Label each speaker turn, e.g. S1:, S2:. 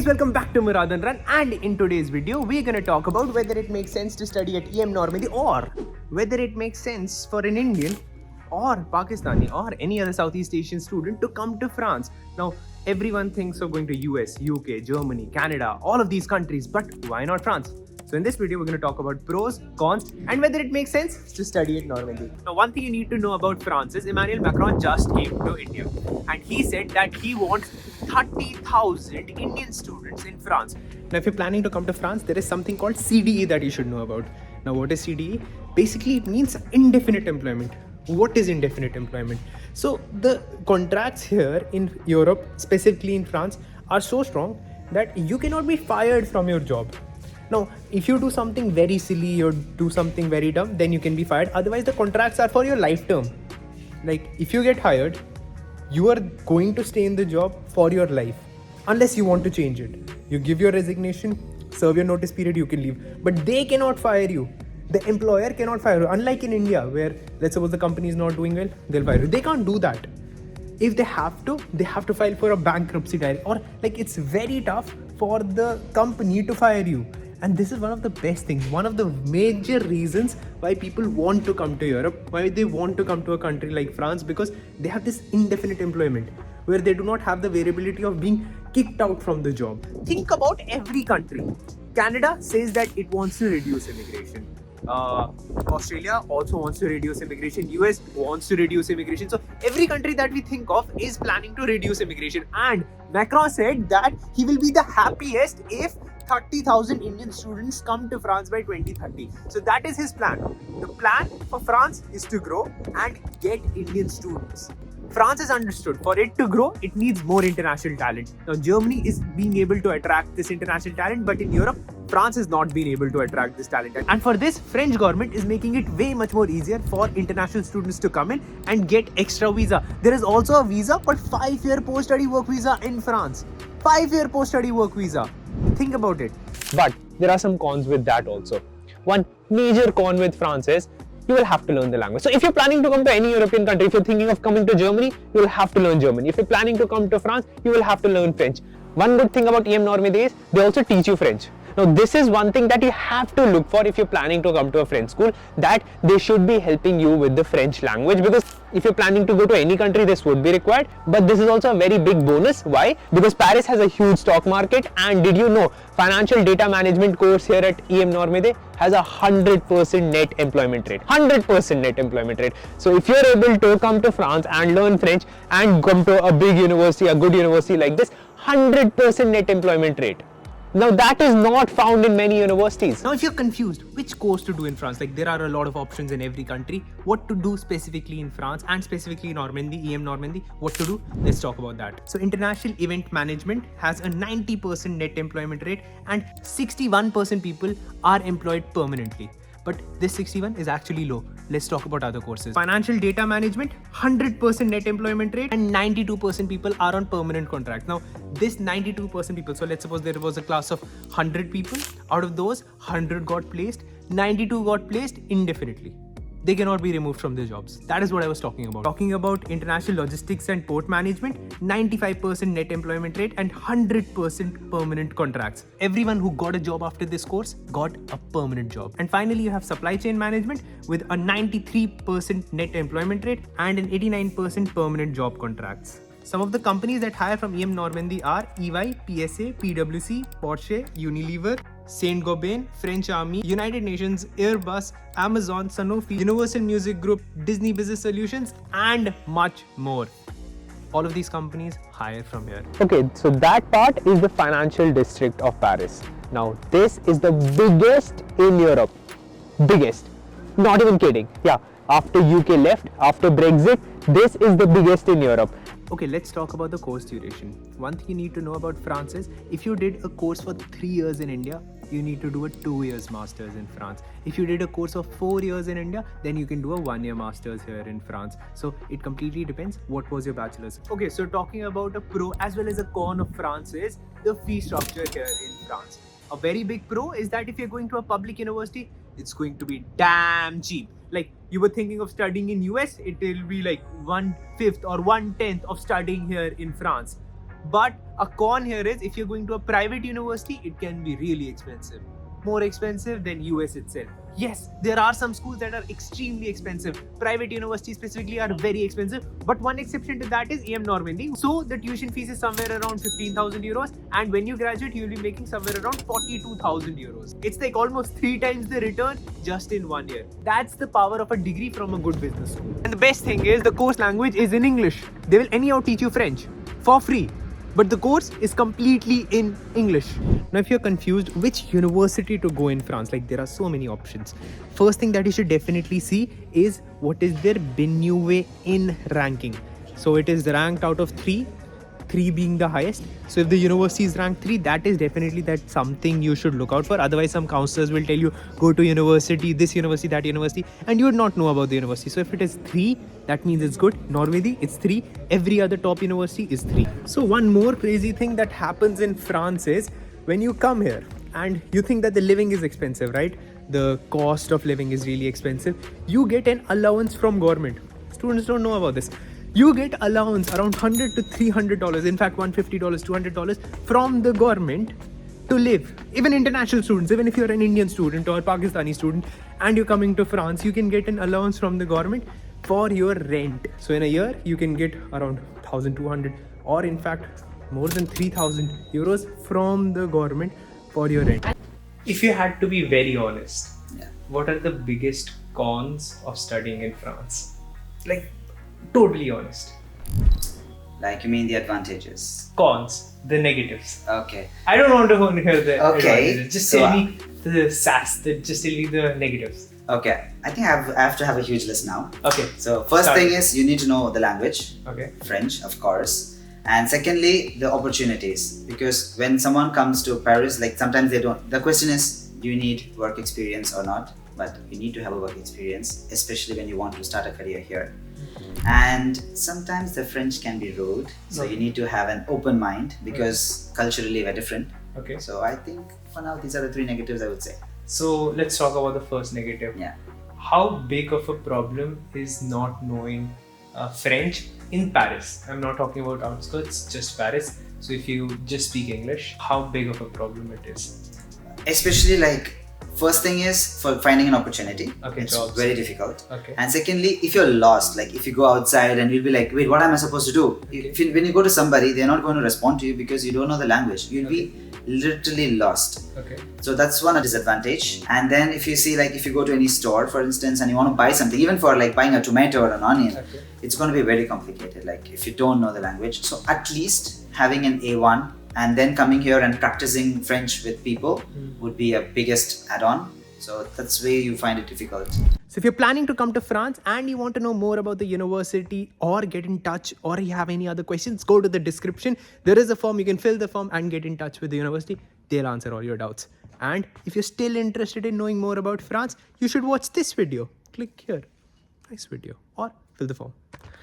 S1: guys, welcome back to Muradan Run, and in today's video we're gonna talk about whether it makes sense to study at EM Normandy or whether it makes sense for an Indian or Pakistani or any other Southeast Asian student to come to France. Now everyone thinks of going to US, UK, Germany, Canada, all of these countries, but why not France? So in this video, we're going to talk about pros, cons, and whether it makes sense to study at Normandy. Now, one thing you need to know about France is Emmanuel Macron just came to India, and he said that he wants 30,000 Indian students in France. Now, if you're planning to come to France, there is something called CDE that you should know about. Now, what is CDE? Basically, it means indefinite employment. What is indefinite employment? So, the contracts here in Europe, specifically in France, are so strong that you cannot be fired from your job. Now, if you do something very silly or do something very dumb, then you can be fired. Otherwise, the contracts are for your life term. Like, if you get hired, you are going to stay in the job for your life, unless you want to change it. You give your resignation, serve your notice period, you can leave. But they cannot fire you. The employer cannot fire you. Unlike in India, where let's suppose the company is not doing well, they'll fire you. They can't do that. If they have to file for a bankruptcy direct, or like it's very tough for the company to fire you. And this is one of the best things, one of the major reasons why people want to come to Europe, why they want to come to a country like France, because they have this indefinite employment where they do not have the variability of being kicked out from the job. Think about every country. Canada says that it wants to reduce immigration. Australia also wants to reduce immigration. US wants to reduce immigration. So every country that we think of is planning to reduce immigration. And Macron said that he will be the happiest if 30,000 Indian students come to France by 2030. So that is his plan. The plan for France is to grow and get Indian students. France has understood for it to grow, it needs more international talent. Now, Germany is being able to attract this international talent, but in Europe, France has not been able to attract this talent. And for this, French government is making it way much more easier for international students to come in and get extra visa. There is also a visa called 5-year post-study work visa in France. 5-year post-study work visa. Think about it.
S2: But there are some cons with that also. One major con with France is you will have to learn the language. So if you're planning to come to any European country, if you're thinking of coming to Germany, you will have to learn German. If you're planning to come to France, you will have to learn French. One good thing about EM Normandy is they also teach you French. Now this is one thing that you have to look for if you're planning to come to a French school, that they should be helping you with the French language, because if you're planning to go to any country, this would be required. But this is also a very big bonus. Why? Because Paris has a huge stock market, and did you know financial data management course here at EM Normandy has a 100% net employment rate. 100% net employment rate. So if you're able to come to France and learn French and come to a big university, a good university like this, 100% net employment rate. Now that is not found in many universities.
S1: Now if you're confused which course to do in France, like there are a lot of options in every country, what to do specifically in France and specifically in Normandy, EM Normandy, what to do, let's talk about that. So international event management has a 90% net employment rate and 61% people are employed permanently. But this 61 is actually low. Let's talk about other courses. Financial data management, 100% net employment rate and 92% people are on permanent contracts. Now, this 92% people, so let's suppose there was a class of 100 people. Out of those, 100 got placed, 92 got placed indefinitely. They cannot be removed from their jobs. That is what I was talking about. Talking about international logistics and port management, 95% net employment rate and 100% permanent contracts. Everyone who got a job after this course got a permanent job. And finally, you have supply chain management with a 93% net employment rate and an 89% permanent job contracts. Some of the companies that hire from EM Normandy are EY, PSA, PwC, Porsche, Unilever, Saint-Gobain, French Army, United Nations, Airbus, Amazon, Sanofi, Universal Music Group, Disney Business Solutions, and much more. All of these companies hire from here.
S2: Okay, so that part is the financial district of Paris. Now this is the biggest in Europe. Biggest. Not even kidding. Yeah, after UK left, after Brexit, this is the biggest in Europe.
S1: Okay, let's talk about the course duration. One thing you need to know about France is if you did a course for 3 years in India, you need to do a 2 years master's in France. If you did a course of 4 years in India, then you can do a 1-year master's here in France. So it completely depends what was your bachelor's. Okay, so talking about a pro as well as a con of France is the fee structure here in France. A very big pro is that if you're going to a public university, it's going to be damn cheap. Like you were thinking of studying in US, it will be like 1/5 or 1/10 of studying here in France. But a con here is if you're going to a private university, it can be really expensive. More expensive than US itself. Yes, there are some schools that are extremely expensive. Private universities specifically are very expensive. But one exception to that is EM Normandy. So the tuition fees is somewhere around 15,000 euros. And when you graduate, you'll be making somewhere around 42,000 euros. It's like almost 3 times the return just in 1 year. That's the power of a degree from a good business school. And the best thing is the course language is in English. They will anyhow teach you French for free. But the course is completely in English. Now, if you're confused which university to go in France, like there are so many options. First thing that you should definitely see is what is their BNUE in ranking. So it is ranked out of 3 being the highest. So if the university is ranked 3, that is definitely something you should look out for. Otherwise, some counselors will tell you go to university, this university, that university, and you would not know about the university. So if it is 3, that means it's good. Normandy, it's 3. Every other top university is 3. So one more crazy thing that happens in France is when you come here and you think that the living is expensive, right? The cost of living is really expensive. You get an allowance from government. Students don't know about this. You get allowance around $100 to $300, in fact $150, $200 from the government to live. Even international students, even if you're an Indian student or Pakistani student and you're coming to France, you can get an allowance from the government for your rent. So in a year, you can get around 1,200 or in fact more than 3,000 euros from the government for your rent. If you had to be very honest, what are the biggest cons of studying in France? Like, totally honest.
S3: Like, you mean the advantages?
S1: Cons, the negatives.
S3: Okay.
S1: I don't want to hear the advantages. Just
S3: so,
S1: tell me the sass, just tell me the negatives.
S3: Okay. I think I have to have a huge list now.
S1: Okay.
S3: So first thing is you need to know the language.
S1: Okay.
S3: French, of course. And secondly, the opportunities. Because when someone comes to Paris, like sometimes they don't. The question is, do you need work experience or not? But you need to have a work experience, especially when you want to start a career here. And sometimes the French can be rude, so you need to have an open mind because culturally we're different.
S1: Okay.
S3: So I think for now these are the 3 negatives I would say.
S1: So let's talk about the first negative.
S3: Yeah.
S1: How big of a problem is not knowing French in Paris? I'm not talking about outskirts, just Paris. So if you just speak English, how big of a problem it is?
S3: Especially like, first thing is for finding an opportunity.
S1: Okay,
S3: it's
S1: jobs.
S3: very difficult.
S1: Okay.
S3: And secondly, if you're lost, like if you go outside and you'll be like, wait, what am I supposed to do?
S1: Okay.
S3: When you go to somebody, they're not going to respond to you because you don't know the language. You'll be literally lost.
S1: Okay.
S3: So that's one disadvantage. And then if you see, like if you go to any store, for instance, and you want to buy something, even for like buying a tomato or an onion, it's going to be very complicated. Like if you don't know the language. So at least having an A1 and then coming here and practicing French with people would be a biggest add-on. So that's where you find it difficult.
S1: So if you're planning to come to France and you want to know more about the university or get in touch or you have any other questions, go to the description. There is a form, you can fill the form and get in touch with the university. They'll answer all your doubts. And if you're still interested in knowing more about France, you should watch this video. Click here. Nice video. Or fill the form.